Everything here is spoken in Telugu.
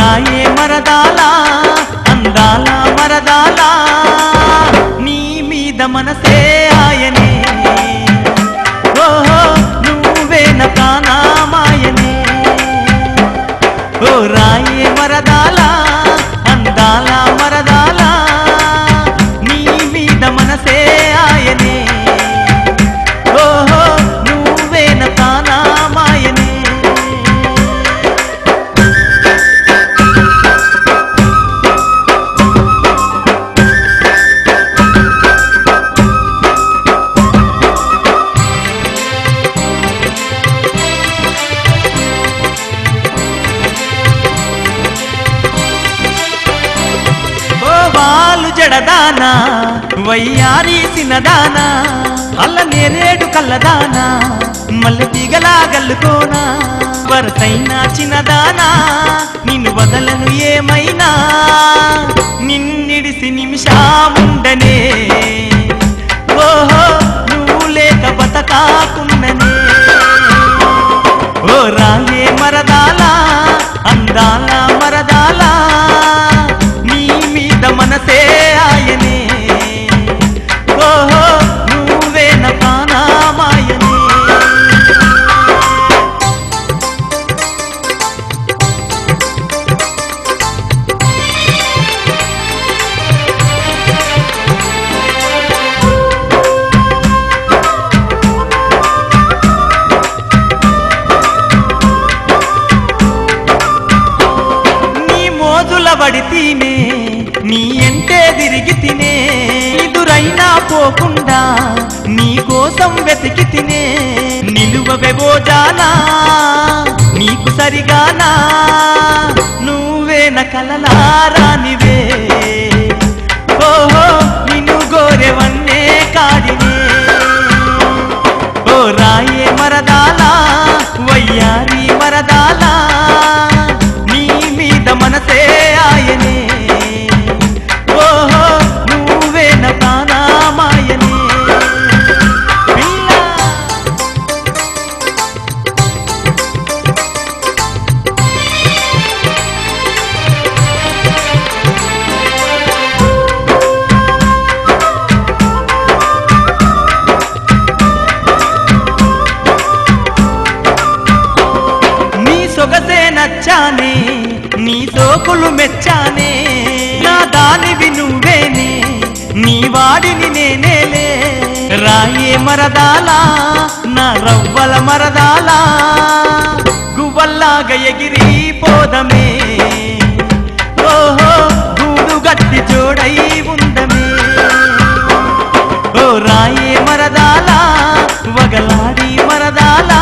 రాయే మరదాలా అందాల మరదాలా నీ మీద మనసే ఆయనే ఓహో నువ్వే నా ప్రాణమాయనే ఓ రాయే మరదాలా అందాల మరదాలా నీ మీద మనసే ఆయనే ఓహో నువ్వే నా ప్రాణమాయనే వాలు జడదానా వయ్యారి సినదానా అల్ల నేరేడు కల్లదానా మల్లె తీగలా గల్లుకోనా వరసైనా చిన్నదానా నిన్ను వదలను ఏమైనా నిన్నిడిసి నిమిషాముండనే ఓహో నువ్వు లేక బతకాకున్ననే ఓ రాయే మరదాలా అందాల మరదాలా మనసే ఆయనే ఓహో నువ్వే నా ప్రాణమాయనే నీ మోజుల పడితేనే నీ ఎంటే తిరిగి తినే ఎదురైనా పోకుండా నీ కోసం వెతికి తినే నిలువబెబోజానా నీకు సరిగానా నువ్వే నా కలలారానివే ఓహో నిన్ను గోరెవన్నే కాడినే ఓ రాయే మరదాలా వయ్యారి మరదాలా నీ మీద మనసే ఆయనే ఓహో నువ్వే నా ప్రాణమాయనే నీ సొగసే నచ్చానే నీ సోకులు మెచ్చానే నా దానివి నువ్వేనే నీ వాడిని నేనేలే రాయే మరదాలా నా రవ్వల మరదాలా గువ్వల్లాగా ఎగిరి పోదమే ఓహో గూడు గట్టి జోడై ఉందమే ఓ రాయే మరదాలా వగలాడి మరదాలా